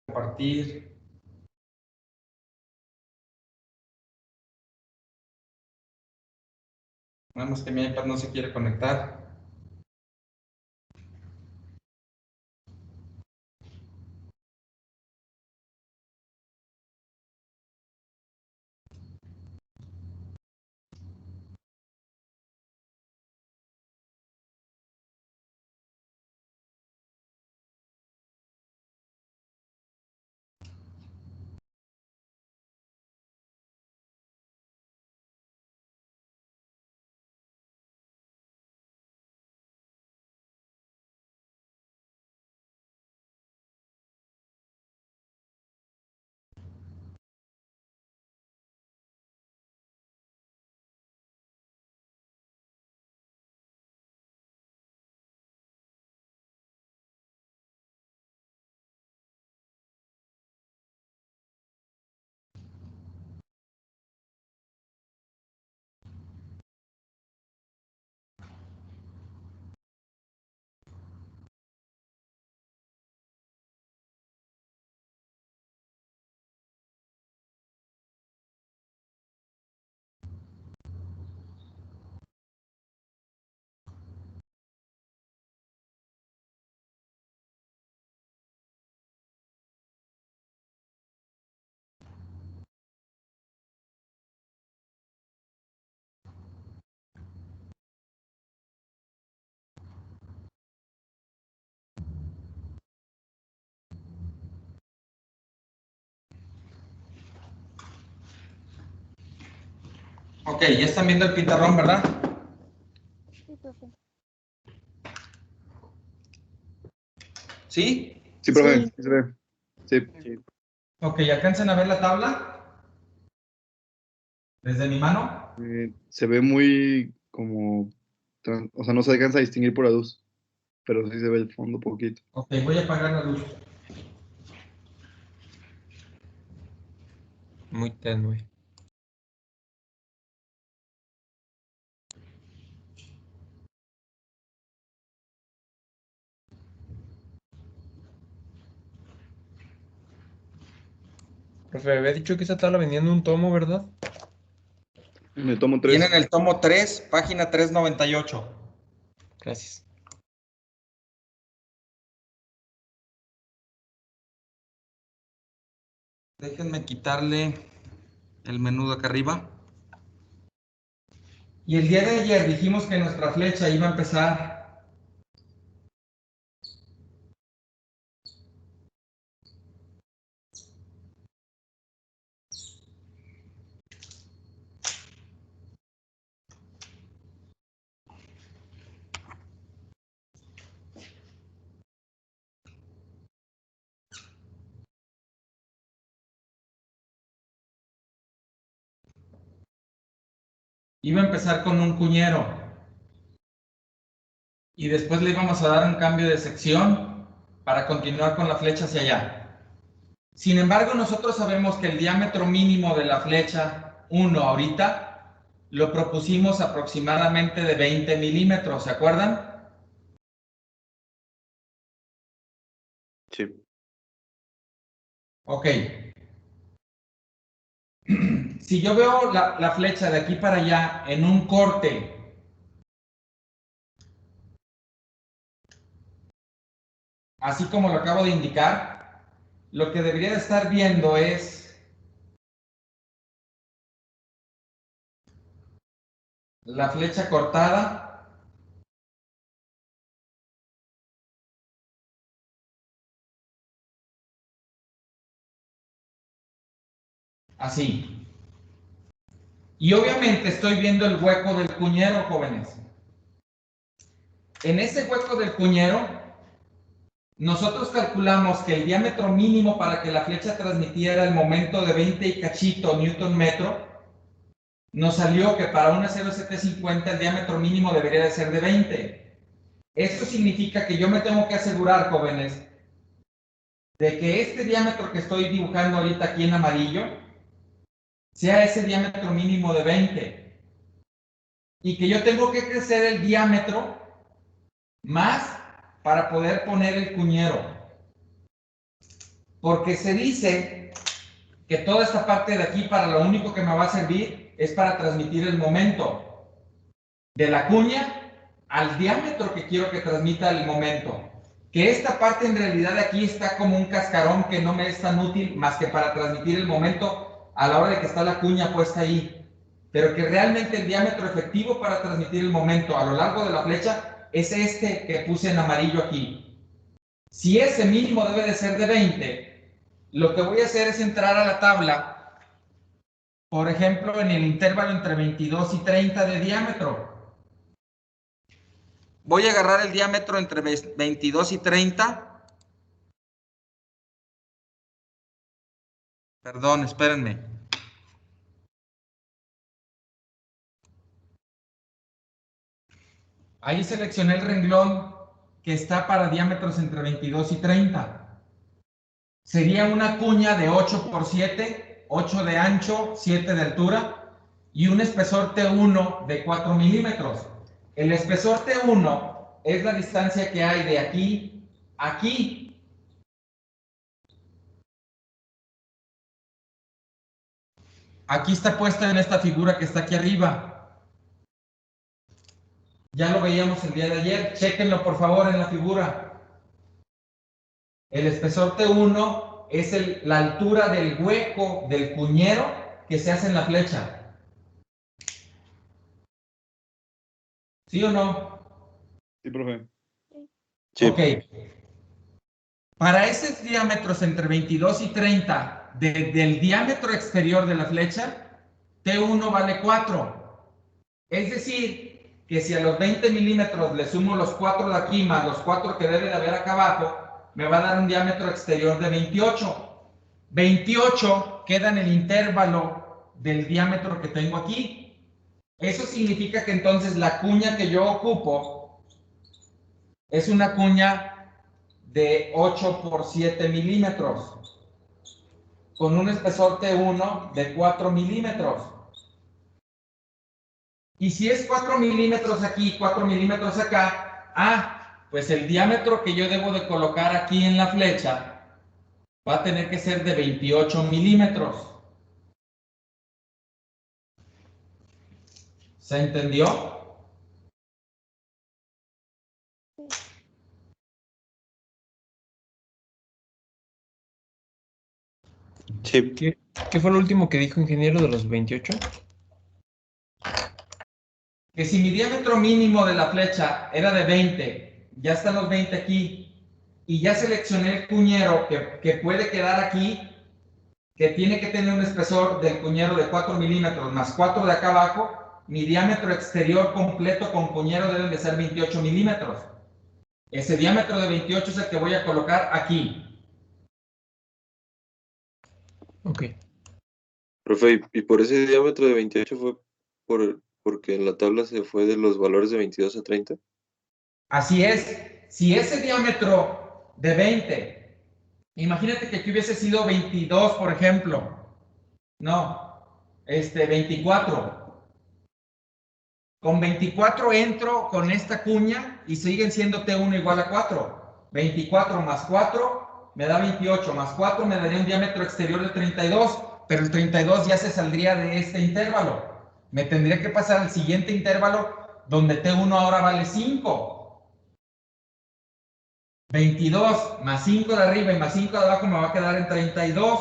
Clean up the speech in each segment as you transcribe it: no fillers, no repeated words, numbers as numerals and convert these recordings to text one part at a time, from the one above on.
compartir. Nada más que mi iPad no se quiere conectar. Ok, ya están viendo el pizarrón, ¿verdad? Sí, profe. ¿Sí? Sí, profe, Sí. sí se ve. Sí. Ok, ¿alcanzan a ver la tabla? ¿Desde mi mano? Se ve muy como, o sea, no se alcanza a distinguir por la luz, pero sí se ve el fondo poquito. Ok, voy a apagar la luz. Muy tenue. Profe, había dicho que esa tabla venía en un tomo, ¿verdad? Me tomo 3. Tienen el tomo 3, página 398. Gracias. Déjenme quitarle el menú de acá arriba. Y el día de ayer dijimos que nuestra flecha iba a empezar con un cuñero y después le íbamos a dar un cambio de sección para continuar con la flecha hacia allá. Sin embargo, nosotros sabemos que el diámetro mínimo de la flecha 1 ahorita lo propusimos aproximadamente de 20 milímetros, ¿se acuerdan? Sí. Ok. Si yo veo la flecha de aquí para allá en un corte así como lo acabo de indicar, lo que debería de estar viendo es la flecha cortada, así. Y obviamente estoy viendo el hueco del cuñero, jóvenes. En ese hueco del cuñero, nosotros calculamos que el diámetro mínimo para que la flecha transmitiera el momento de 20 y cachito newton metro, nos salió que para una 0750 el diámetro mínimo debería de ser de 20. Esto significa que yo me tengo que asegurar, jóvenes, de que este diámetro que estoy dibujando ahorita aquí en amarillo sea ese diámetro mínimo de 20 y que yo tengo que crecer el diámetro más para poder poner el cuñero. Porque se dice que toda esta parte de aquí para lo único que me va a servir es para transmitir el momento de la cuña al diámetro que quiero que transmita el momento. Que esta parte en realidad de aquí está como un cascarón que no me es tan útil más que para transmitir el momento a la hora de que está la cuña puesta ahí. Pero que realmente el diámetro efectivo para transmitir el momento a lo largo de la flecha es este que puse en amarillo aquí. Si ese mínimo debe de ser de 20, lo que voy a hacer es entrar a la tabla, por ejemplo, en el intervalo entre 22 y 30 de diámetro. Voy a agarrar el diámetro entre 22 y 30. Perdón, espérenme. Ahí seleccioné el renglón que está para diámetros entre 22 y 30. Sería una cuña de 8 por 7, 8 de ancho, 7 de altura y un espesor T1 de 4 milímetros. El espesor T1 es la distancia que hay de aquí a aquí. Aquí está puesta en esta figura que está aquí arriba. Ya lo veíamos el día de ayer. Chéquenlo por favor en la figura. El espesor T1 es la altura del hueco del cuñero que se hace en la flecha. ¿Sí o no? Sí, profe. Sí. Ok. Para esos diámetros entre 22 y 30 del diámetro exterior de la flecha, T1 vale 4. Es decir, que si a los 20 milímetros le sumo los 4 de aquí más los 4 que debe de haber acá abajo, me va a dar un diámetro exterior de 28. 28 queda en el intervalo del diámetro que tengo aquí. Eso significa que entonces la cuña que yo ocupo es una cuña de 8 por 7 milímetros con un espesor T1 de 4 milímetros. Y si es 4 milímetros aquí, 4 milímetros acá, pues el diámetro que yo debo de colocar aquí en la flecha va a tener que ser de 28 milímetros. ¿Se entendió? Sí. ¿Qué fue lo último que dijo, ingeniero, de los 28? Que si mi diámetro mínimo de la flecha era de 20, ya están los 20 aquí, y ya seleccioné el cuñero que puede quedar aquí, que tiene que tener un espesor del cuñero de 4 milímetros más 4 de acá abajo, mi diámetro exterior completo con cuñero debe de ser 28 milímetros. Ese diámetro de 28 es el que voy a colocar aquí. Ok. Profe, y por ese diámetro de 28 fue porque en la tabla se fue de los valores de 22 a 30. Así es. Si ese diámetro de 20, imagínate que aquí hubiese sido 22, por ejemplo. No, 24. Con 24 entro con esta cuña y siguen siendo T1 igual a 4. 24 más 4 me da 28, más 4 me daría un diámetro exterior de 32, pero el 32 ya se saldría de este intervalo. Me tendría que pasar al siguiente intervalo donde T1 ahora vale 5. 22 más 5 de arriba y más 5 de abajo me va a quedar en 32.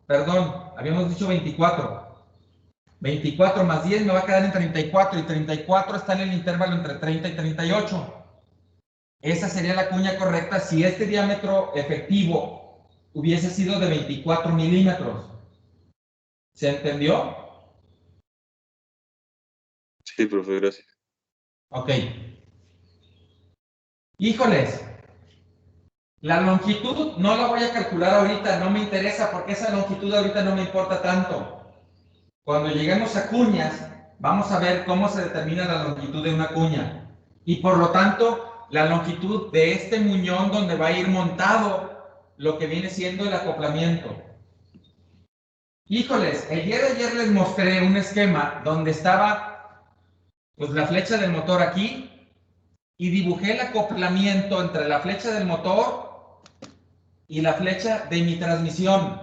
Perdón, habíamos dicho 24. 24 más 10 me va a quedar en 34 y 34 está en el intervalo entre 30 y 38. Esa sería la cuña correcta si este diámetro efectivo hubiese sido de 24 milímetros. ¿Se entendió? Sí, profe, gracias. Ok. Híjoles, la longitud no la voy a calcular ahorita, no me interesa porque esa longitud ahorita no me importa tanto. Cuando lleguemos a cuñas, vamos a ver cómo se determina la longitud de una cuña. Y por lo tanto, la longitud de este muñón donde va a ir montado lo que viene siendo el acoplamiento. Híjoles, el día de ayer les mostré un esquema donde estaba pues la flecha del motor aquí y dibujé el acoplamiento entre la flecha del motor y la flecha de mi transmisión.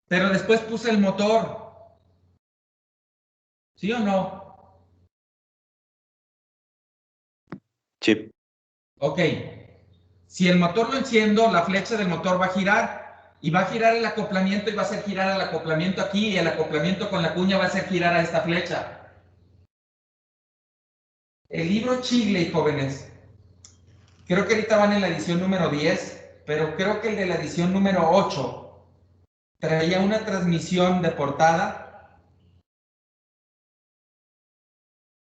Pero después puse el motor. ¿Sí o no? Sí. Ok. Si el motor lo enciendo, la flecha del motor va a girar y va a girar el acoplamiento y va a hacer girar el acoplamiento aquí y el acoplamiento con la cuña va a hacer girar a esta flecha. El libro Chigley, jóvenes, creo que ahorita van en la edición número 10, pero creo que el de la edición número 8 traía una transmisión de portada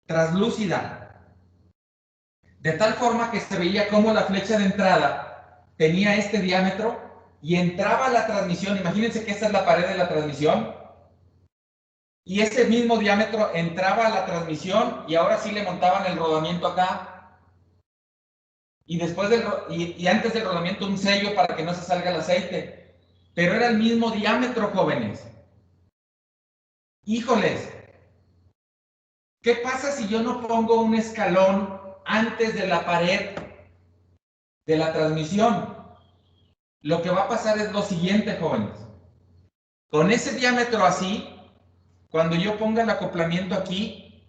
translúcida, de tal forma que se veía cómo la flecha de entrada tenía este diámetro y entraba a la transmisión. Imagínense que esta es la pared de la transmisión y ese mismo diámetro entraba a la transmisión y ahora sí le montaban el rodamiento acá y después y antes del rodamiento un sello para que no se salga el aceite, pero era el mismo diámetro, jóvenes. Híjoles, ¿qué pasa si yo no pongo un escalón antes de la pared de la transmisión? Lo que va a pasar es lo siguiente, jóvenes. Con ese diámetro así, cuando yo ponga el acoplamiento aquí,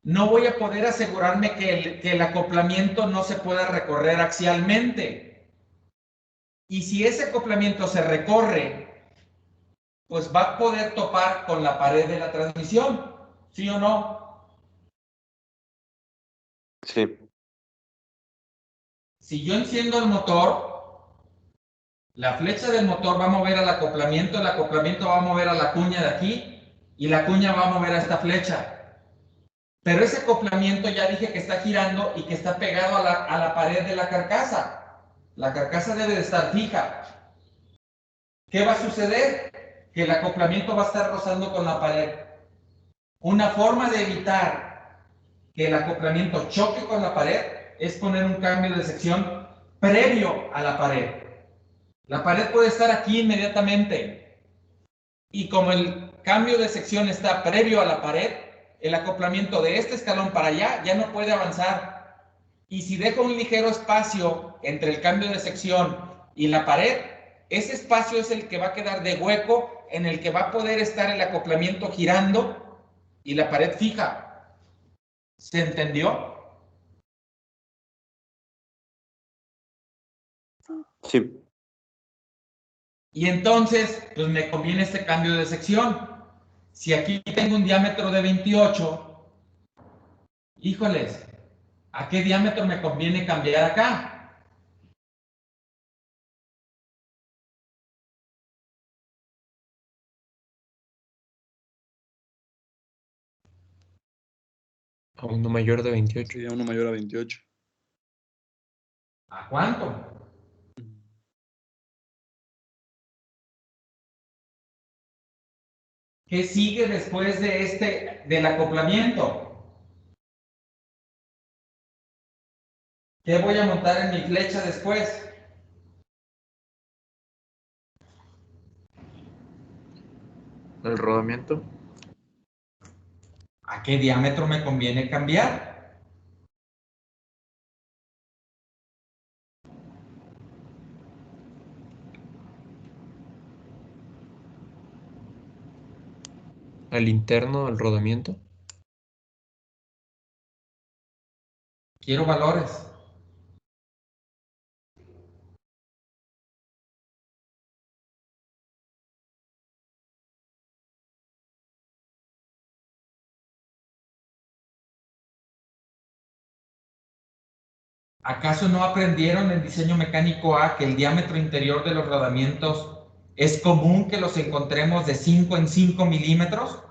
no voy a poder asegurarme que el acoplamiento no se pueda recorrer axialmente. Y si ese acoplamiento se recorre, pues va a poder topar con la pared de la transmisión, ¿sí o no? Sí. Si yo enciendo el motor, la flecha del motor va a mover al acoplamiento, el acoplamiento va a mover a la cuña de aquí y la cuña va a mover a esta flecha. Pero ese acoplamiento ya dije que está girando y que está pegado a la pared de la carcasa. La carcasa debe de estar fija. ¿Qué va a suceder? Que el acoplamiento va a estar rozando con la pared. Una forma de evitar que el acoplamiento choque con la pared es poner un cambio de sección previo a la pared. La pared puede estar aquí inmediatamente y como el cambio de sección está previo a la pared, el acoplamiento de este escalón para allá ya no puede avanzar. Y si dejo un ligero espacio entre el cambio de sección y la pared, ese espacio es el que va a quedar de hueco en el que va a poder estar el acoplamiento girando y la pared fija. ¿Se entendió? Sí. Y entonces, pues me conviene este cambio de sección. Si aquí tengo un diámetro de 28, híjoles, ¿a qué diámetro me conviene cambiar acá? A uno mayor de 28. Sería uno mayor a 28. ¿A cuánto? ¿Qué sigue después de del acoplamiento? ¿Qué voy a montar en mi flecha después? El rodamiento. ¿A qué diámetro me conviene cambiar? Al interno, al rodamiento. Quiero valores. ¿Acaso no aprendieron en diseño mecánico A que el diámetro interior de los rodamientos es común que los encontremos de 5 en 5 milímetros?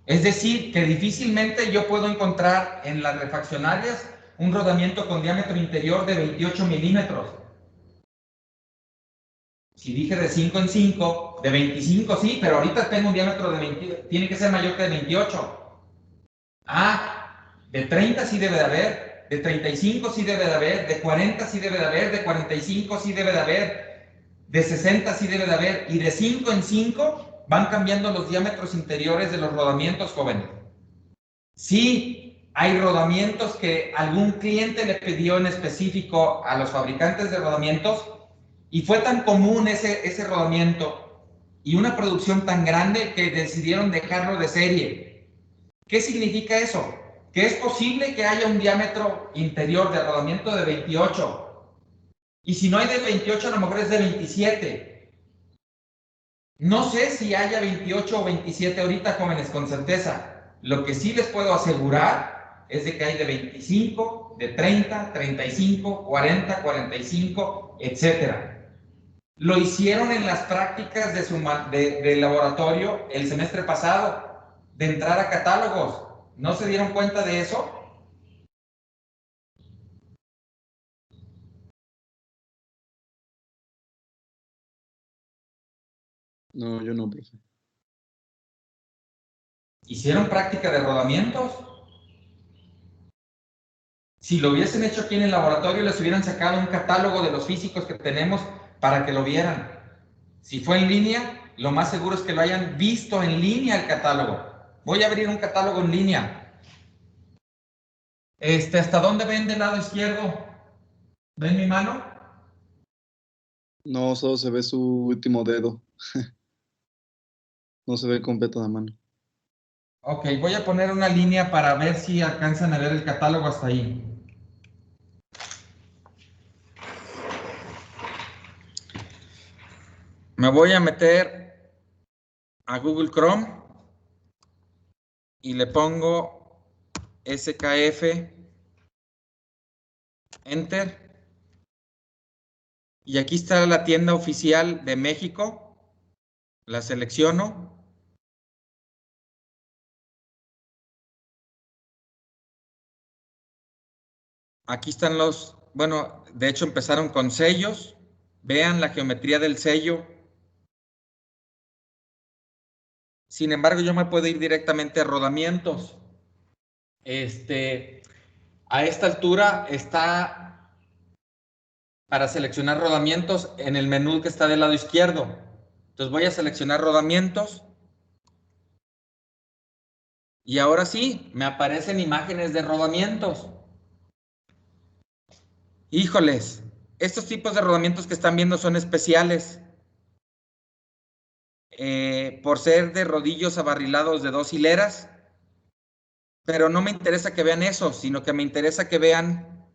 Es decir, que difícilmente yo puedo encontrar en las refaccionarias un rodamiento con diámetro interior de 28 milímetros. Si dije de 5 en 5, de 25 sí, pero ahorita tengo un diámetro de 20, tiene que ser mayor que de 28. Ah, de 30 sí debe de haber, de 35 sí debe de haber, de 40 sí debe de haber, de 45 sí debe de haber, de 60 sí debe de haber, y de 5 en 5 van cambiando los diámetros interiores de los rodamientos, jóvenes. Sí, Hay rodamientos que algún cliente le pidió en específico a los fabricantes de rodamientos y fue tan común ese rodamiento y una producción tan grande que decidieron dejarlo de serie. ¿Qué significa eso? Que es posible que haya un diámetro interior de rodamiento de 28 y si no hay de 28 a lo mejor es de 27. No sé si haya 28 o 27 ahorita, jóvenes, con certeza. Lo que sí les puedo asegurar es de que hay de 25, de 30, 35, 40, 45, etcétera. Lo hicieron en las prácticas de laboratorio el semestre pasado, de entrar a catálogos. ¿No se dieron cuenta de eso? No, yo no, profe. ¿Hicieron práctica de rodamientos? Si lo hubiesen hecho aquí en el laboratorio, les hubieran sacado un catálogo de los físicos que tenemos para que lo vieran. Si fue en línea, lo más seguro es que lo hayan visto en línea el catálogo. Voy a abrir un catálogo en línea. ¿Hasta dónde ven del lado izquierdo? ¿Ven mi mano? No, solo se ve su último dedo. No se ve completa la mano. Ok, voy a poner una línea para ver si alcanzan a ver el catálogo hasta ahí. Me voy a meter a Google Chrome y le pongo SKF, Enter. Y aquí está la tienda oficial de México. La selecciono. Aquí están bueno, de hecho empezaron con sellos. Vean la geometría del sello. Sin embargo, yo me puedo ir directamente a rodamientos. A esta altura está para seleccionar rodamientos en el menú que está del lado izquierdo. Entonces voy a seleccionar rodamientos. Y ahora sí, me aparecen imágenes de rodamientos. Híjoles, estos tipos de rodamientos que están viendo son especiales. Por ser de rodillos abarrilados de 2 hileras, pero no me interesa que vean eso, sino que me interesa que vean,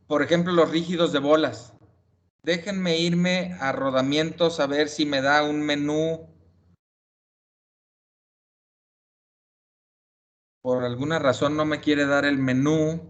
por ejemplo, los rígidos de bolas. Déjenme irme a rodamientos a ver si me da un menú. Por alguna razón no me quiere dar el menú.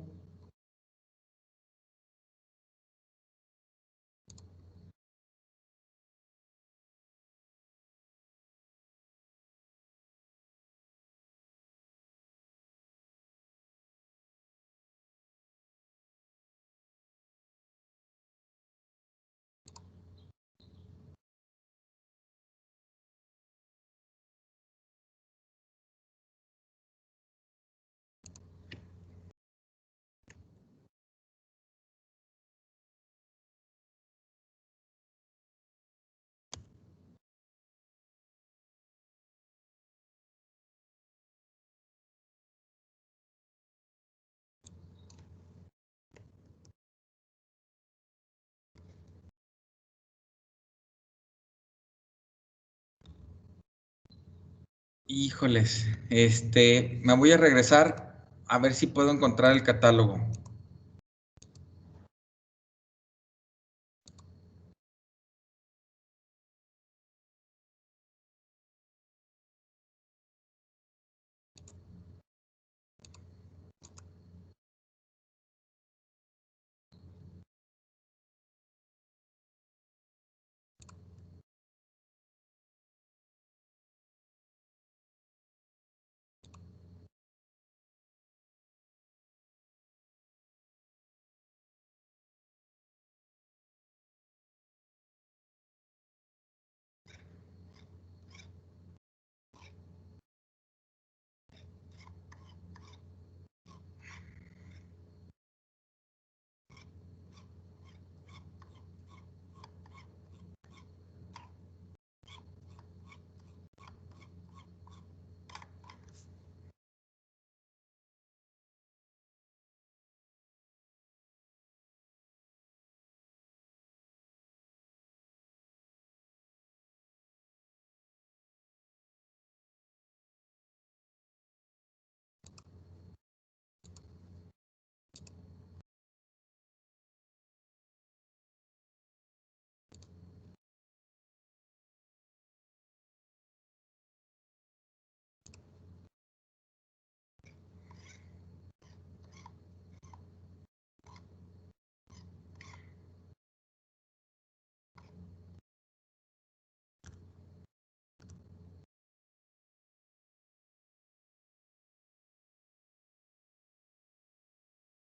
Híjoles, me voy a regresar a ver si puedo encontrar el catálogo.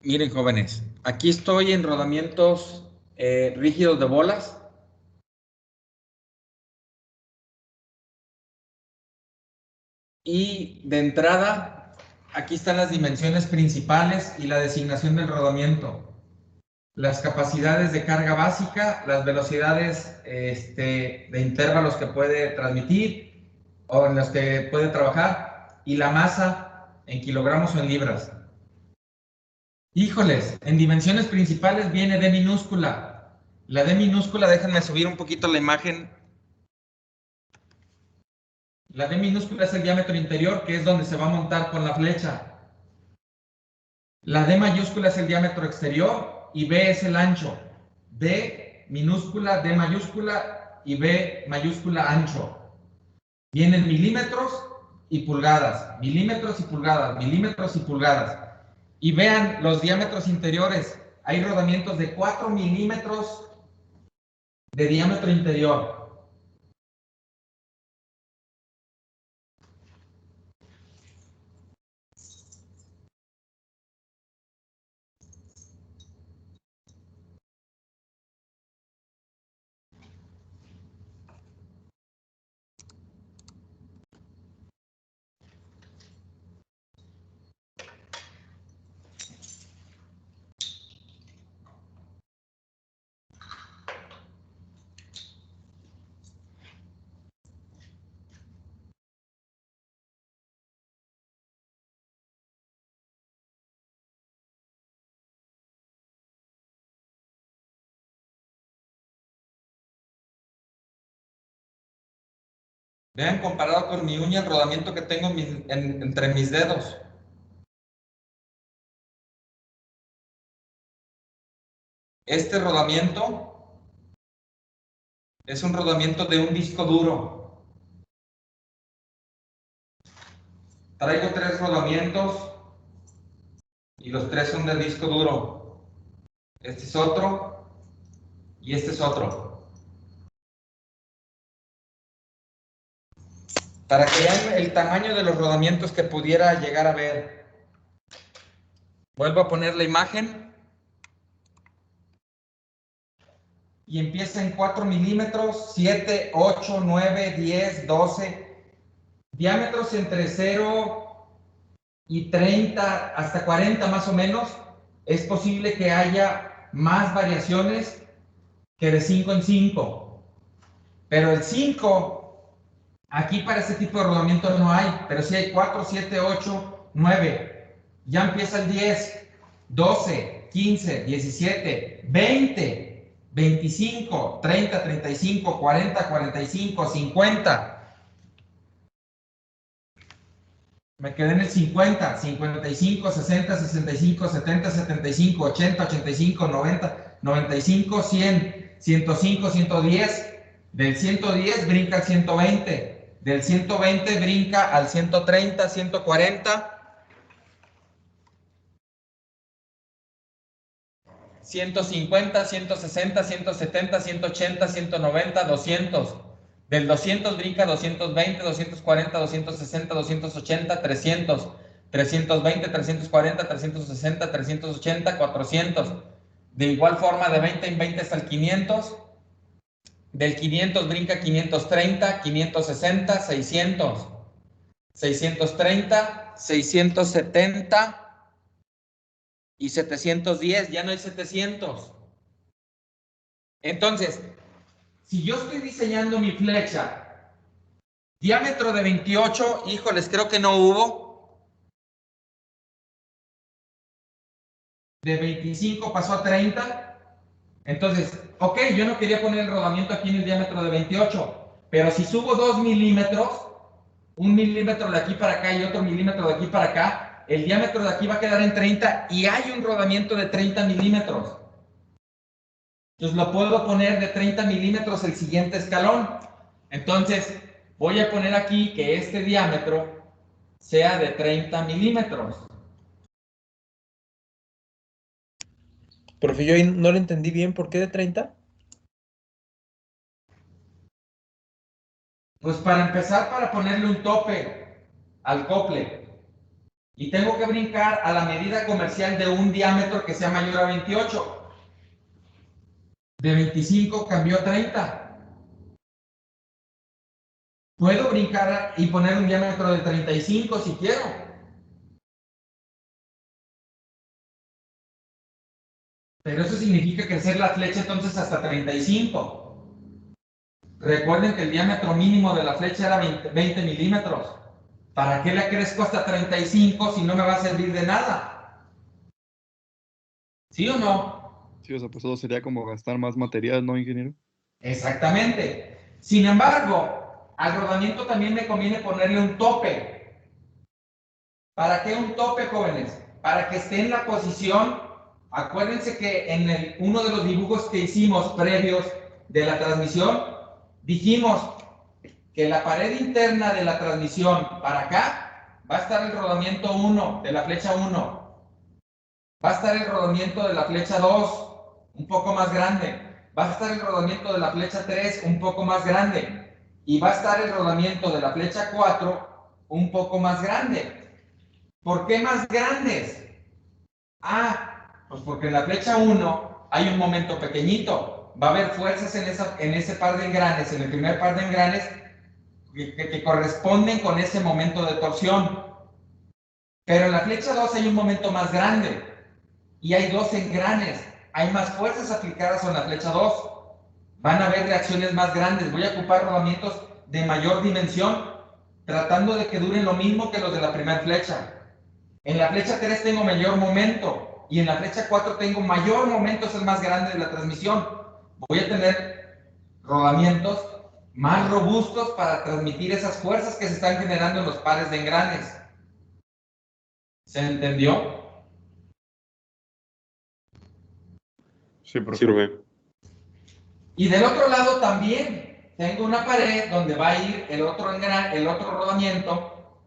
Miren, jóvenes, aquí estoy en rodamientos rígidos de bolas. Y de entrada, aquí están las dimensiones principales y la designación del rodamiento. Las capacidades de carga básica, las velocidades de intervalos que puede transmitir o en las que puede trabajar y la masa en kilogramos o en libras. Híjoles, en dimensiones principales viene D minúscula. La D minúscula, déjenme subir un poquito la imagen. La D minúscula es el diámetro interior, que es donde se va a montar con la flecha. La D mayúscula es el diámetro exterior y B es el ancho. D minúscula, D mayúscula y B mayúscula ancho. Vienen milímetros y pulgadas, milímetros y pulgadas, milímetros y pulgadas. Y vean los diámetros interiores. Hay rodamientos de 4 milímetros de diámetro interior. Vean, comparado con mi uña, el rodamiento que tengo entre mis dedos. Este rodamiento es un rodamiento de un disco duro. Traigo 3 rodamientos y los 3 son de disco duro. Este es otro y este es otro. Para que vean el tamaño de los rodamientos que pudiera llegar a ver. Vuelvo a poner la imagen. Y empieza en 4 milímetros, 7, 8, 9, 10, 12. Diámetros entre 0 y 30 hasta 40 más o menos. Es posible que haya más variaciones que de 5 en 5. Pero el 5... Aquí para este tipo de rodamiento no hay, pero sí hay 4, 7, 8, 9. Ya empieza el 10, 12, 15, 17, 20, 25, 30, 35, 40, 45, 50. Me quedé en el 50, 55, 60, 65, 70, 75, 80, 85, 90, 95, 100, 105, 110. Del 110 brinca al 120. Del 120 brinca al 130, 140, 150, 160, 170, 180, 190, 200. Del 200 brinca a 220, 240, 260, 280, 300, 320, 340, 360, 380, 400. De igual forma, de 20 en 20 hasta el 500. Del 500 brinca 530, 560, 600, 630, 670 y 710. Ya no hay 700. Entonces, si yo estoy diseñando mi flecha, diámetro de 28, híjoles, creo que no hubo. De 25 pasó a 30. Entonces, ok, yo no quería poner el rodamiento aquí en el diámetro de 28, pero si subo 2 milímetros, 1 milímetro de aquí para acá y otro milímetro de aquí para acá, el diámetro de aquí va a quedar en 30 y hay un rodamiento de 30 milímetros. Entonces lo puedo poner de 30 milímetros el siguiente escalón. Entonces, voy a poner aquí que este diámetro sea de 30 milímetros. Profe, yo ahí no lo entendí bien. ¿Por qué de 30? Pues para empezar, para ponerle un tope al cople. Y tengo que brincar a la medida comercial de un diámetro que sea mayor a 28. De 25 cambió a 30. Puedo brincar y poner un diámetro de 35 si quiero. Pero eso significa crecer la flecha entonces hasta 35. Recuerden que el diámetro mínimo de la flecha era 20 milímetros. ¿Para qué la crezco hasta 35 si no me va a servir de nada? ¿Sí o no? Sí, o sea, pues eso sería como gastar más material, ¿no, ingeniero? Exactamente. Sin embargo, al rodamiento también me conviene ponerle un tope. ¿Para qué un tope, jóvenes? Para que esté en la posición. Acuérdense que en uno de los dibujos que hicimos previos de la transmisión, dijimos que la pared interna de la transmisión para acá va a estar el rodamiento 1 de la flecha 1. Va a estar el rodamiento de la flecha 2, un poco más grande. Va a estar el rodamiento de la flecha 3, un poco más grande. Y va a estar el rodamiento de la flecha 4, un poco más grande. ¿Por qué más grandes? Pues porque en la flecha 1 hay un momento pequeñito. Va a haber fuerzas en ese par de engranes, en el primer par de engranes, que corresponden con ese momento de torsión. Pero en la flecha 2 hay un momento más grande y hay dos engranes. Hay más fuerzas aplicadas en la flecha 2. Van a haber reacciones más grandes. Voy a ocupar rodamientos de mayor dimensión, tratando de que duren lo mismo que los de la primera flecha. En la flecha 3 tengo mayor momento y en la flecha 4 tengo mayor momento, es el más grande de la transmisión. Voy a tener rodamientos más robustos para transmitir esas fuerzas que se están generando en los pares de engranes. ¿Se entendió? Sí, profe. Sirve. Y del otro lado también tengo una pared donde va a ir el otro rodamiento,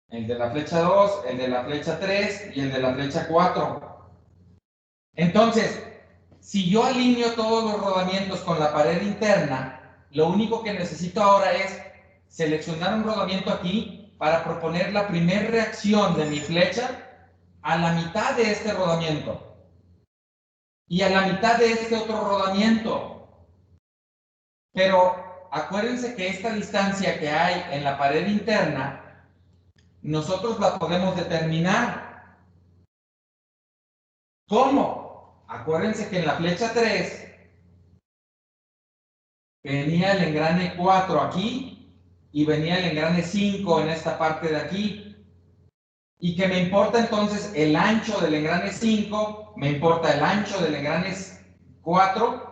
el de la flecha 2, el de la flecha 3 y el de la flecha 4. Entonces, si yo alineo todos los rodamientos con la pared interna, lo único que necesito ahora es seleccionar un rodamiento aquí para proponer la primera reacción de mi flecha a la mitad de este rodamiento y a la mitad de este otro rodamiento. Pero acuérdense que esta distancia que hay en la pared interna, nosotros la podemos determinar. ¿Cómo? Acuérdense que en la flecha 3 venía el engrane 4 aquí y venía el engrane 5 en esta parte de aquí. Y que me importa entonces el ancho del engrane 5, me importa el ancho del engrane 4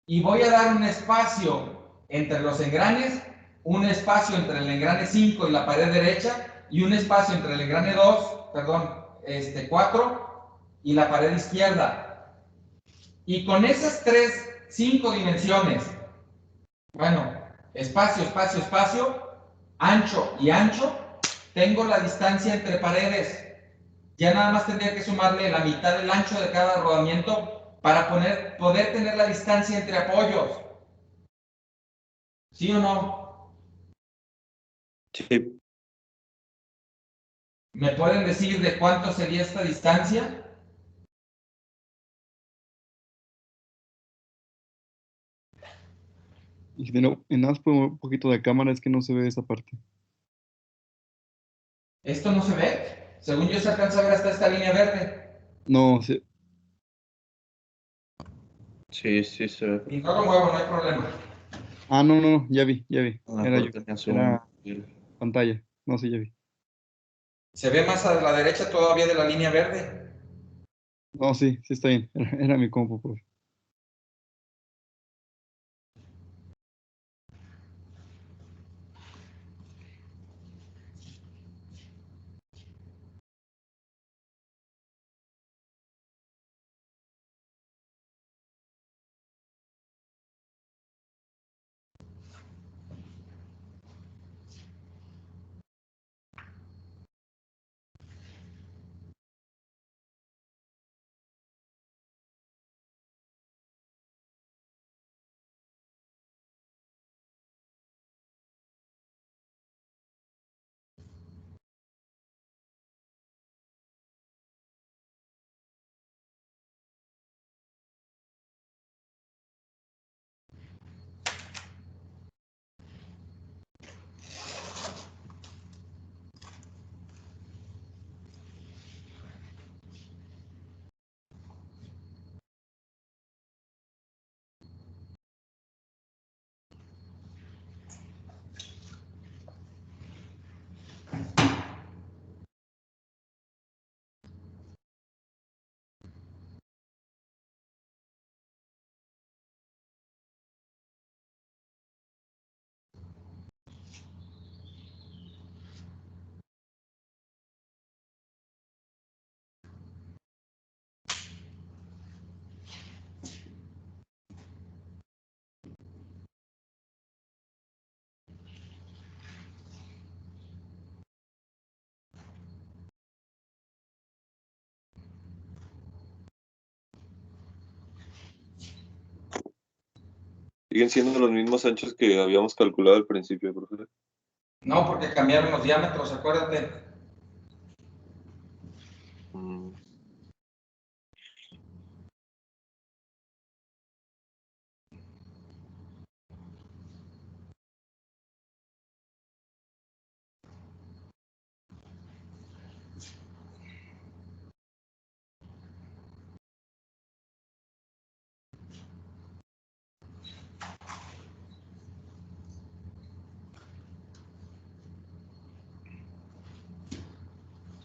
y voy a dar un espacio entre los engranes, un espacio entre el engrane 5 y la pared derecha y un espacio entre el engrane 4 y la pared izquierda. Y con esas 5 dimensiones, bueno, espacio, espacio, espacio, ancho y ancho, tengo la distancia entre paredes. Ya nada más tendría que sumarle la mitad del ancho de cada rodamiento para poder tener la distancia entre apoyos. ¿Sí o no? Sí. ¿Me pueden decir de cuánto sería esta distancia? Ingeniero, en nada más por un poquito de cámara es que no se ve esa parte. ¿Esto no se ve? Según yo se alcanza a ver hasta esta línea verde. No, sí. Sí, sí se ve. Y no lo muevo, no hay problema. Ah, no, no, no, ya vi, ya vi. A lo Era yo. mejor tenía zoom. Era pantalla. No, sí, ya vi. Se ve más a la derecha todavía de la línea verde. No, sí, sí está bien. Era mi compu, profe. Siguen siendo los mismos anchos que habíamos calculado al principio, profe. No, porque cambiaron los diámetros, acuérdate. Mm,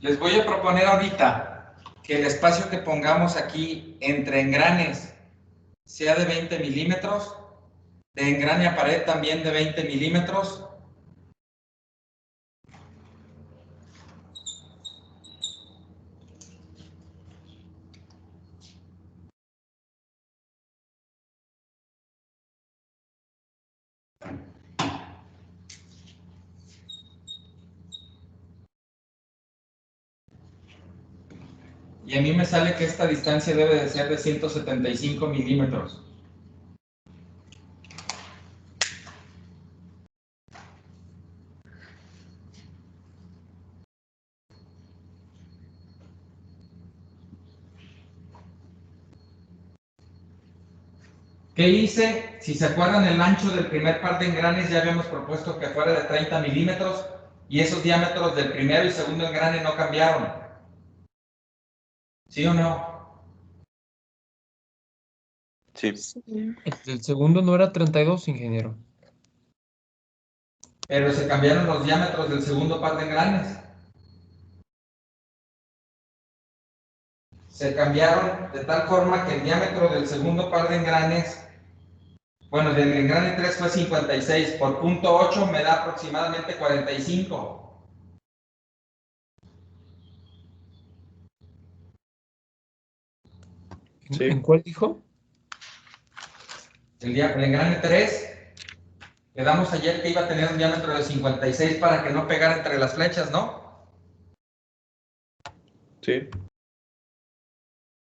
Les voy a proponer ahorita que el espacio que pongamos aquí entre engranes sea de 20 milímetros, de engrane a pared también de 20 milímetros. Y a mí me sale que esta distancia debe de ser de 175 milímetros. ¿Qué hice? Si se acuerdan, el ancho del primer par de engranes ya habíamos propuesto que fuera de 30 milímetros y esos diámetros del primero y segundo engrane no cambiaron. ¿Sí o no? sí, Sí. El segundo no era 32, ingeniero. Pero se cambiaron los diámetros del segundo par de engranes. Se cambiaron de tal forma que el diámetro del segundo par de engranes, bueno, del engrane 3 fue 56, por punto 8 me da aproximadamente 45. Sí. ¿En cuál dijo? El engrane 3, quedamos ayer que iba a tener un diámetro de 56 para que no pegara entre las flechas, ¿no? Sí.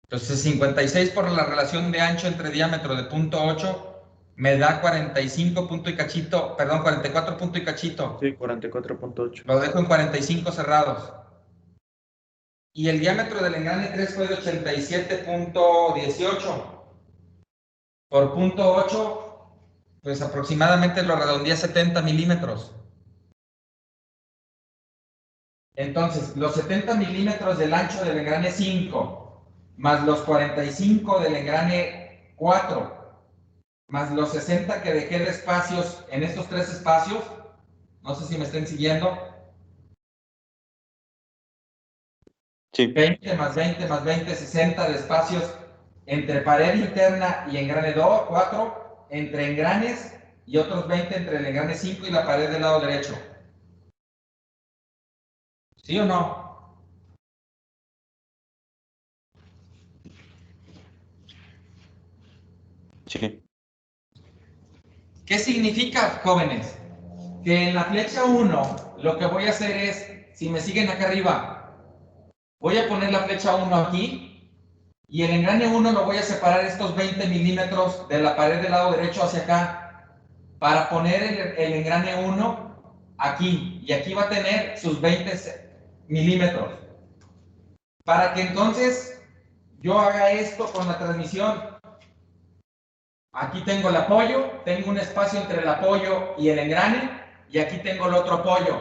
Entonces 56 por la relación de ancho entre diámetro de punto 8 me da 45 punto y cachito, perdón, 44 punto y cachito. Sí, 44.8. Lo dejo en 45 cerrados. Y el diámetro del engrane 3 fue de 87.18. Por punto 8, pues aproximadamente lo redondeé a 70 milímetros. Entonces, los 70 milímetros del ancho del engrane 5, más los 45 del engrane 4, más los 60 que dejé de espacios en estos tres espacios, no sé si me estén siguiendo, sí, 20 más 20 más 20, 60 de espacios entre pared interna y engrane 2, 4, entre engranes y otros 20 entre el engrane 5 y la pared del lado derecho. ¿Sí o no? sí, ¿Qué significa, jóvenes? Que en la flecha 1 lo que voy a hacer es, si me siguen acá arriba, voy a poner la flecha 1 aquí y el engrane 1 lo voy a separar estos 20 milímetros de la pared del lado derecho hacia acá para poner el engrane 1 aquí y aquí va a tener sus 20 milímetros para que entonces yo haga esto con la transmisión. Aquí tengo el apoyo, tengo un espacio entre el apoyo y el engrane, y aquí tengo el otro apoyo.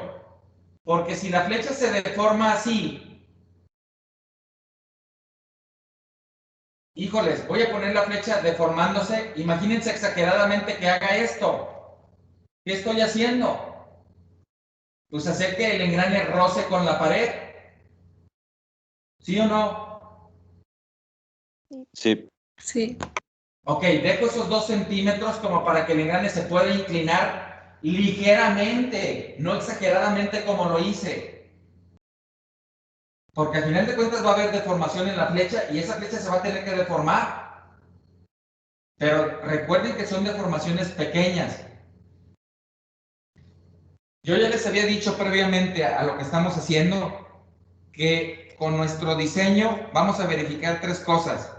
Porque si la flecha se deforma así, híjoles, voy a poner la flecha deformándose, imagínense exageradamente que haga esto. ¿Qué estoy haciendo? Pues hacer que el engrane roce con la pared. ¿Sí o no? sí, Sí. Ok, dejo esos 2 centímetros como para que el engrane se pueda inclinar ligeramente, no exageradamente como lo hice. Porque al final de cuentas va a haber deformación en la flecha y esa flecha se va a tener que deformar. Pero recuerden que son deformaciones pequeñas. Yo ya les había dicho previamente a lo que estamos haciendo que con nuestro diseño vamos a verificar 3 cosas.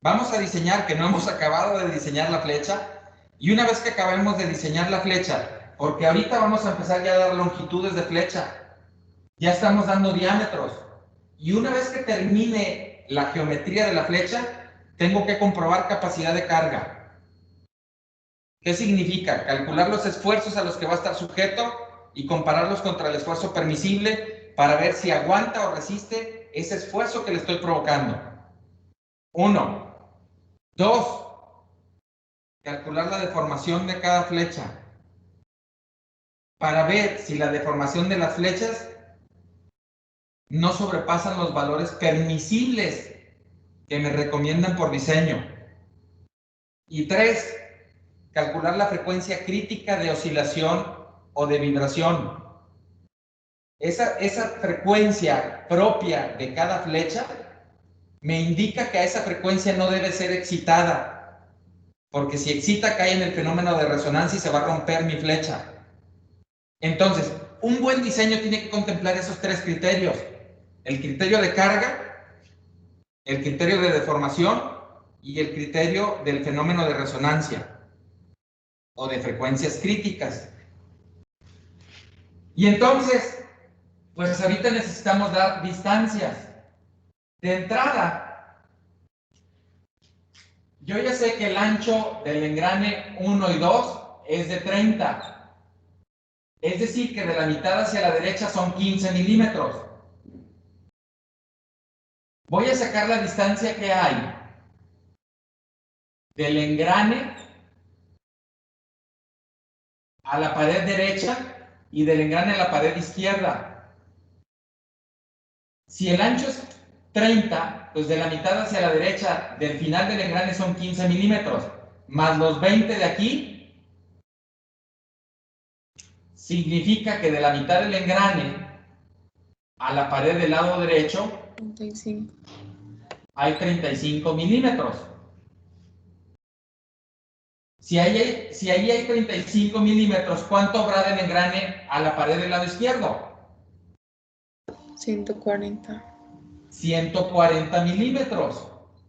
Vamos a diseñar, que no hemos acabado de diseñar la flecha, Y una vez que acabemos de diseñar la flecha, porque ahorita vamos a empezar ya a dar longitudes de flecha, ya estamos dando diámetros, y una vez que termine la geometría de la flecha, tengo que comprobar capacidad de carga. ¿Qué significa? Calcular los esfuerzos a los que va a estar sujeto y compararlos contra el esfuerzo permisible para ver si aguanta o resiste ese esfuerzo que le estoy provocando. 1. 2. Calcular la deformación de cada flecha para ver si la deformación de las flechas no sobrepasan los valores permisibles que me recomiendan por diseño. Y 3. Calcular la frecuencia crítica de oscilación o de vibración. Esa frecuencia propia de cada flecha me indica que a esa frecuencia no debe ser excitada, porque si excita cae en el fenómeno de resonancia y se va a romper mi flecha. Entonces, un buen diseño tiene que contemplar esos 3 criterios: el criterio de carga, el criterio de deformación y el criterio del fenómeno de resonancia o de frecuencias críticas. Y entonces, pues ahorita necesitamos dar distancias. De entrada, yo ya sé que el ancho del engrane 1 y 2 es de 30. Es decir, que de la mitad hacia la derecha son 15 milímetros. Voy a sacar la distancia que hay del engrane a la pared derecha y del engrane a la pared izquierda. Si el ancho es 30, pues de la mitad hacia la derecha del final del engrane son 15 milímetros, más los 20 de aquí, significa que de la mitad del engrane a la pared del lado derecho 35. hay 35 milímetros. Si ahí hay 35 milímetros, ¿cuánto habrá del engrane a la pared del lado izquierdo? 140. 140 milímetros.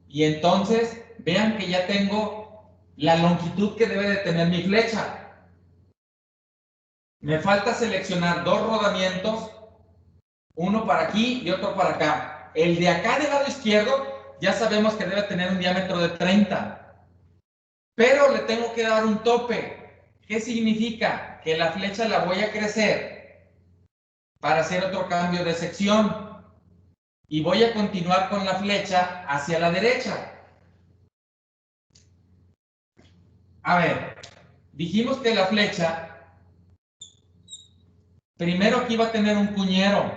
Y entonces, vean que ya tengo la longitud que debe de tener mi flecha. Me falta seleccionar 2 rodamientos, uno para aquí y otro para acá. El de acá del lado izquierdo ya sabemos que debe tener un diámetro de 30. Pero le tengo que dar un tope. ¿Qué significa? Que la flecha la voy a crecer para hacer otro cambio de sección. Y voy a continuar con la flecha hacia la derecha. A ver, dijimos que la flecha, primero aquí va a tener un cuñero,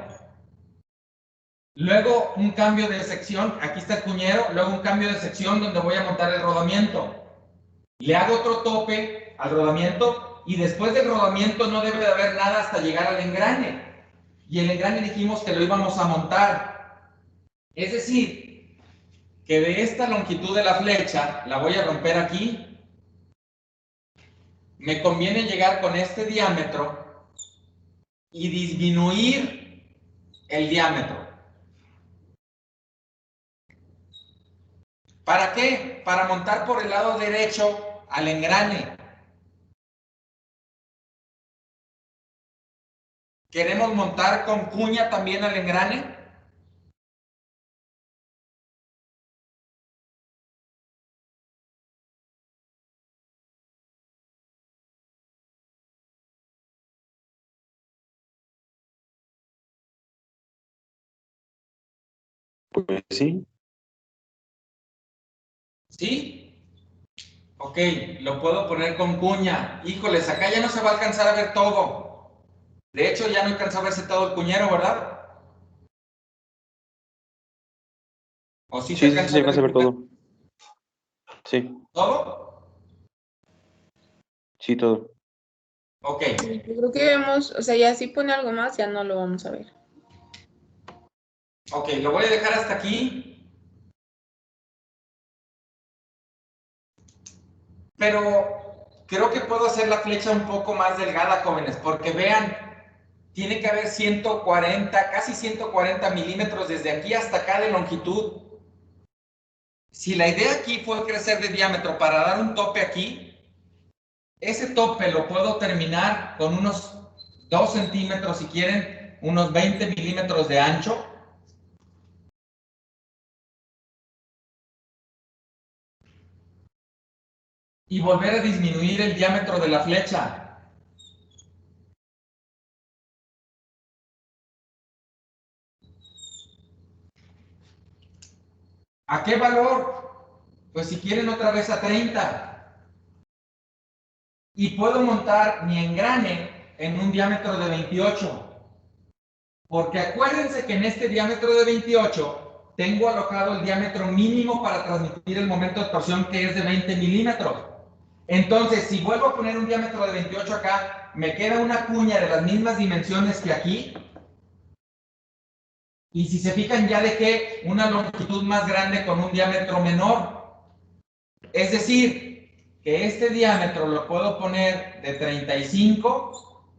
luego un cambio de sección, aquí está el cuñero, luego un cambio de sección donde voy a montar el rodamiento. Le hago otro tope al rodamiento y después del rodamiento no debe de haber nada hasta llegar al engrane. Y el engrane dijimos que lo íbamos a montar. Es decir, que de esta longitud de la flecha la voy a romper aquí. Me conviene llegar con este diámetro y disminuir el diámetro. ¿Para qué? Para montar por el lado derecho al engrane. ¿Queremos montar con cuña también al engrane? Pues sí. ¿Sí? Ok, lo puedo poner con cuña. Híjoles, acá ya no se va a alcanzar a ver todo. De hecho, ya no alcanzó a verse todo el cuñero, ¿verdad? ¿O sí se Sí, alcanza a ver vas a el ver cuñero? todo. Sí, ¿Todo? sí, todo. Ok, Yo creo que vemos, o sea, ya si pone algo más, ya no lo vamos a ver. ok, lo voy a dejar hasta aquí. Pero creo que puedo hacer la flecha un poco más delgada, jóvenes, porque vean, tiene que haber 140, casi 140 milímetros desde aquí hasta acá de longitud. Si la idea aquí fue crecer de diámetro para dar un tope aquí, Ese tope lo puedo terminar con unos 2 centímetros, si quieren, unos 20 milímetros de ancho. Y volver a disminuir el diámetro de la flecha. ¿A qué valor? Pues si quieren otra vez a 30. Y puedo montar mi engrane en un diámetro de 28. Porque acuérdense que en este diámetro de 28 tengo alojado el diámetro mínimo para transmitir el momento de torsión, que es de 20 milímetros. Entonces, si vuelvo a poner un diámetro de 28 acá, me queda una cuña de las mismas dimensiones que aquí. Y si se fijan, ya dejé una longitud más grande con un diámetro menor. Es decir, que este diámetro lo puedo poner de 35.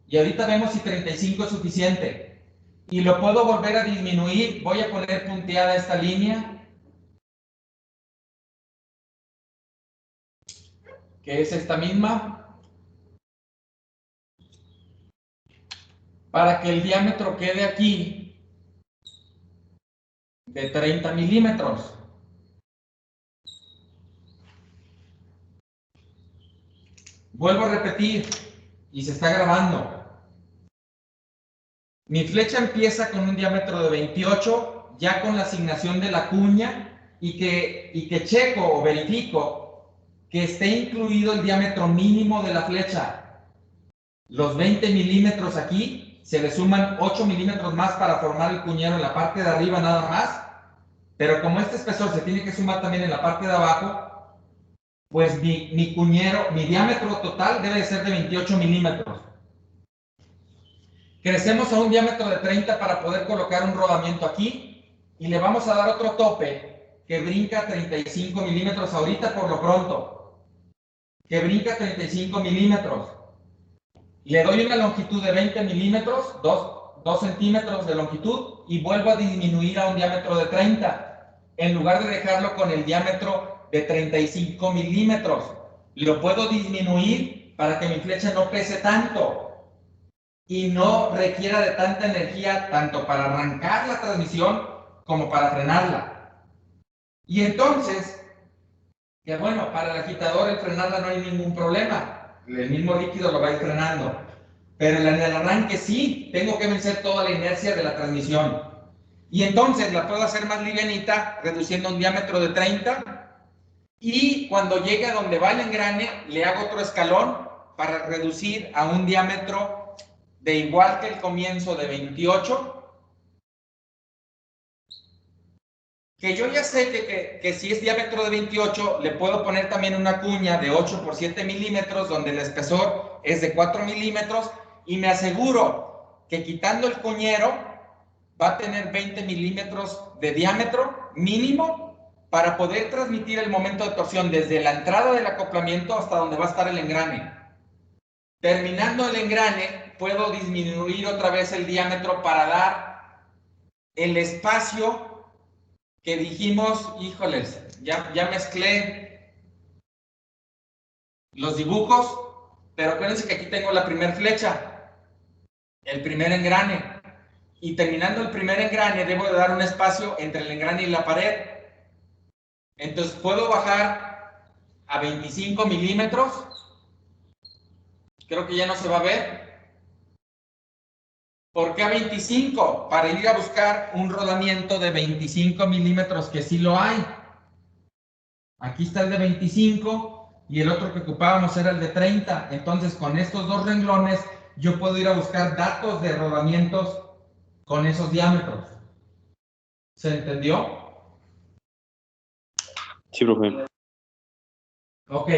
Y ahorita vemos si 35 es suficiente. Y lo puedo volver a disminuir. Voy a poner punteada esta línea, que es esta misma, para que el diámetro quede aquí de 30 milímetros. Vuelvo a repetir, y se está grabando. Mi flecha empieza con un diámetro de 28, ya con la asignación de la cuña, y que checo o verifico que esté incluido el diámetro mínimo de la flecha. Los 20 milímetros aquí, se le suman 8 milímetros más para formar el cuñero en la parte de arriba nada más, pero como este espesor se tiene que sumar también en la parte de abajo, pues mi cuñero, mi diámetro total debe de ser de 28 milímetros. Crecemos a un diámetro de 30 para poder colocar un rodamiento aquí, y le vamos a dar otro tope que brinca 35 milímetros ahorita por lo pronto, que brinca 35 milímetros. Le doy una longitud de 20 milímetros, 2 centímetros de longitud, y vuelvo a disminuir a un diámetro de 30, en lugar de dejarlo con el diámetro de 35 milímetros. Lo puedo disminuir para que mi flecha no pese tanto y no requiera de tanta energía, tanto para arrancar la transmisión como para frenarla. Y entonces, que bueno, para el agitador el frenarla no hay ningún problema, el mismo líquido lo va a ir frenando, pero en el arranque sí, tengo que vencer toda la inercia de la transmisión. Y entonces la puedo hacer más livianita, reduciendo un diámetro de 30, y cuando llegue a donde va el engrane, le hago otro escalón para reducir a un diámetro de igual que el comienzo de 28, que yo ya sé que si es diámetro de 28, le puedo poner también una cuña de 8 por 7 milímetros, donde el espesor es de 4 milímetros, y me aseguro que quitando el cuñero va a tener 20 milímetros de diámetro mínimo para poder transmitir el momento de torsión desde la entrada del acoplamiento hasta donde va a estar el engrane. Terminando el engrane, puedo disminuir otra vez el diámetro para dar el espacio que dijimos. Híjoles, ya mezclé los dibujos, pero acuérdense que aquí tengo la primera flecha, el primer engrane, y terminando el primer engrane debo de dar un espacio entre el engrane y la pared. Entonces puedo bajar a 25 milímetros. Creo que ya no se va a ver. ¿Por qué a 25? Para ir a buscar un rodamiento de 25 milímetros, que sí lo hay. Aquí está el de 25 y el otro que ocupábamos era el de 30. Entonces, con estos dos renglones, yo puedo ir a buscar datos de rodamientos con esos diámetros. ¿Se entendió? Sí, profe. Ok.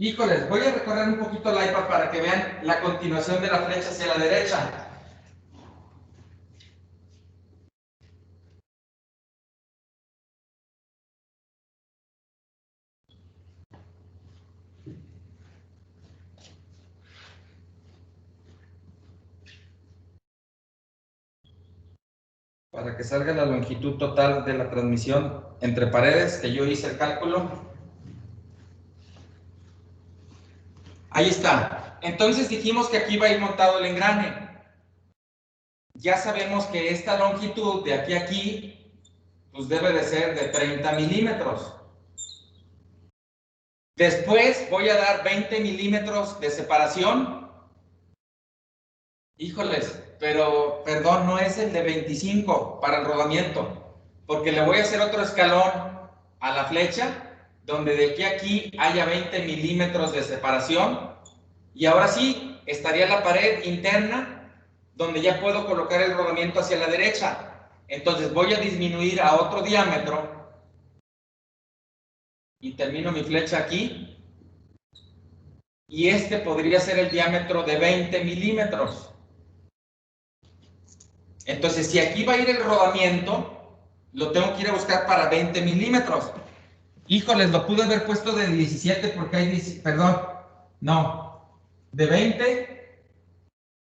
Híjoles, voy a recorrer un poquito el iPad para que vean la continuación de la flecha hacia la derecha. Para que salga la longitud total de la transmisión entre paredes, que yo hice el cálculo. Ahí está. Entonces dijimos que aquí va a ir montado el engrane. Ya sabemos que esta longitud de aquí a aquí, pues debe de ser de 30 milímetros. Después voy a dar 20 milímetros de separación. Híjoles, pero perdón, no es el de 25 para el rodamiento, porque le voy a hacer otro escalón a la flecha, donde de aquí a aquí haya 20 milímetros de separación. Y ahora sí, estaría la pared interna, donde ya puedo colocar el rodamiento hacia la derecha. Entonces voy a disminuir a otro diámetro y termino mi flecha aquí. Y este podría ser el diámetro de 20 milímetros. Entonces, si aquí va a ir el rodamiento, lo tengo que ir a buscar para 20 milímetros. Híjoles, lo pude haber puesto de 17 porque hay, perdón, no, de 20,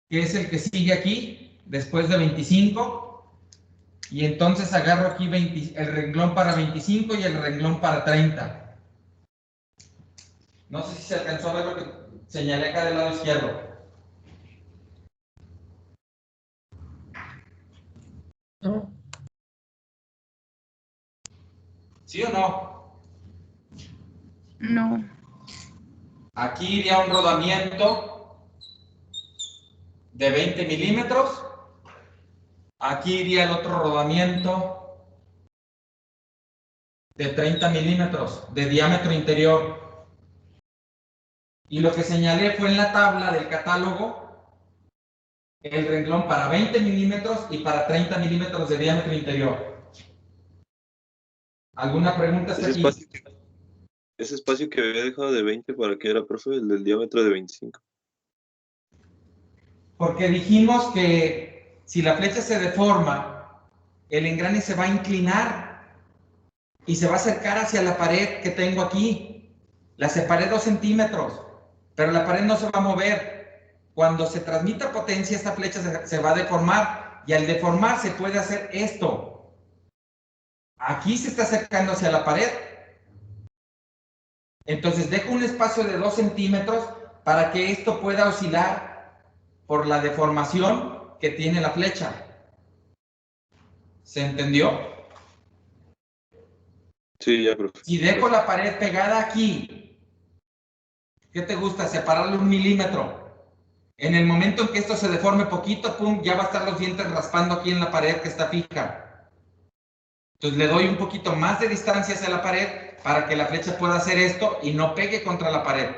que es el que sigue aquí, después de 25, y entonces agarro aquí el renglón para 25 y el renglón para 30. No sé si se alcanzó a ver lo que señalé acá del lado izquierdo. No. ¿Sí o no? No. Aquí iría un rodamiento de 20 milímetros. Aquí iría el otro rodamiento de 30 milímetros de diámetro interior. Y lo que señalé fue en la tabla del catálogo el renglón para 20 milímetros y para 30 milímetros de diámetro interior. ¿Alguna pregunta hasta aquí? Ese espacio que había dejado de 20, ¿para qué era, profe? El del diámetro de 25. Porque dijimos que si la flecha se deforma, el engrane se va a inclinar y se va a acercar hacia la pared que tengo aquí. La separé 2 centímetros, pero la pared no se va a mover. Cuando se transmita potencia, esta flecha se va a deformar, y al deformarse puede hacer esto. Aquí se está acercando hacia la pared. Entonces dejo un espacio de 2 centímetros para que esto pueda oscilar por la deformación que tiene la flecha. ¿Se entendió? Sí, ya, profe. Si dejo la pared pegada aquí, ¿qué te gusta? Separarle 1 milímetro. En el momento en que esto se deforme poquito, pum, ya va a estar los dientes raspando aquí en la pared que está fija. Entonces le doy un poquito más de distancia hacia la pared para que la flecha pueda hacer esto y no pegue contra la pared.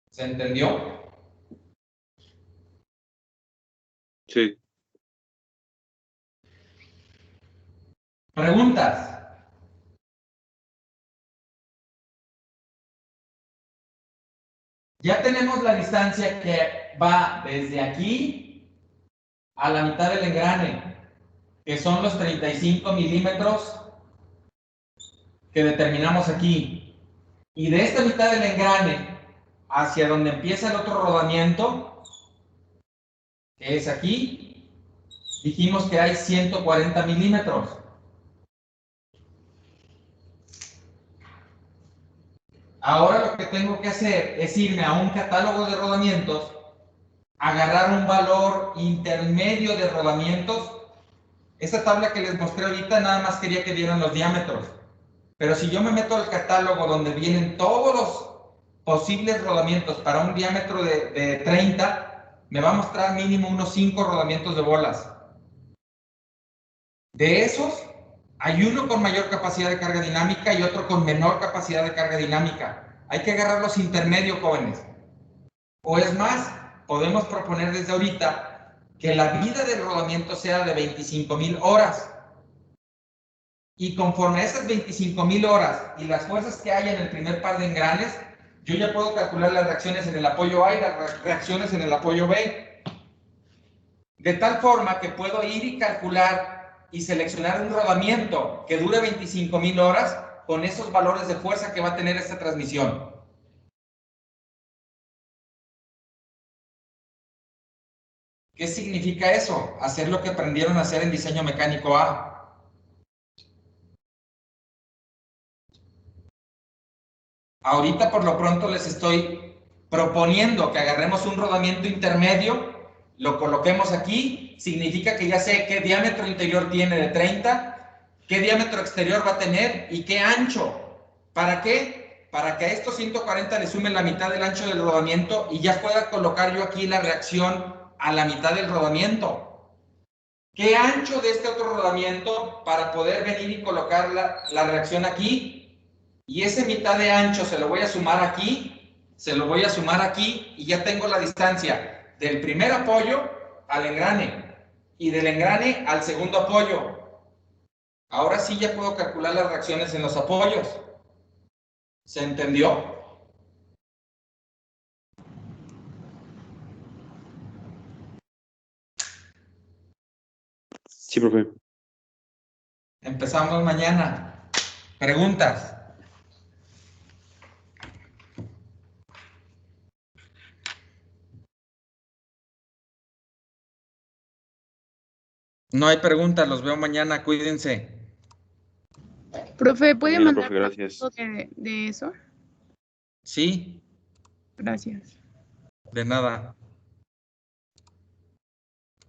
¿Se entendió? Sí. ¿Preguntas? Ya tenemos la distancia que va desde aquí a la mitad del engrane, que son los 35 milímetros que determinamos aquí. Y de esta mitad del engrane hacia donde empieza el otro rodamiento, que es aquí, dijimos que hay 140 milímetros. Ahora lo que tengo que hacer es irme a un catálogo de rodamientos, agarrar un valor intermedio de rodamientos. Esta tabla que les mostré ahorita nada más quería que vieran los diámetros. Pero si yo me meto al catálogo donde vienen todos los posibles rodamientos para un diámetro de 30, me va a mostrar mínimo unos 5 rodamientos de bolas. De esos, hay uno con mayor capacidad de carga dinámica y otro con menor capacidad de carga dinámica. Hay que agarrar los intermedios, jóvenes. O es más, podemos proponer desde ahorita que la vida del rodamiento sea de 25,000 horas. Y conforme a esas 25,000 horas y las fuerzas que haya en el primer par de engranes, yo ya puedo calcular las reacciones en el apoyo A y las reacciones en el apoyo B. De tal forma que puedo ir y calcular y seleccionar un rodamiento que dure 25,000 horas con esos valores de fuerza que va a tener esta transmisión. ¿Qué significa eso? Hacer lo que aprendieron a hacer en diseño mecánico A. Ahorita por lo pronto les estoy proponiendo que agarremos un rodamiento intermedio, lo coloquemos aquí, significa que ya sé qué diámetro interior tiene de 30, qué diámetro exterior va a tener y qué ancho. ¿Para qué? Para que a estos 140 le sume la mitad del ancho del rodamiento y ya pueda colocar yo aquí la reacción a la mitad del rodamiento. ¿Qué ancho de este otro rodamiento para poder venir y colocar la reacción aquí? Y ese mitad de ancho se lo voy a sumar aquí, se lo voy a sumar aquí y ya tengo la distancia del primer apoyo al engrane y del engrane al segundo apoyo. Ahora sí ya puedo calcular las reacciones en los apoyos. ¿Se entendió? Sí, profe. Empezamos mañana. ¿Preguntas? No hay preguntas, los veo mañana, cuídense. Profe, ¿puede Mañana, mandar profe, gracias. foto de eso? Sí, Gracias. de nada.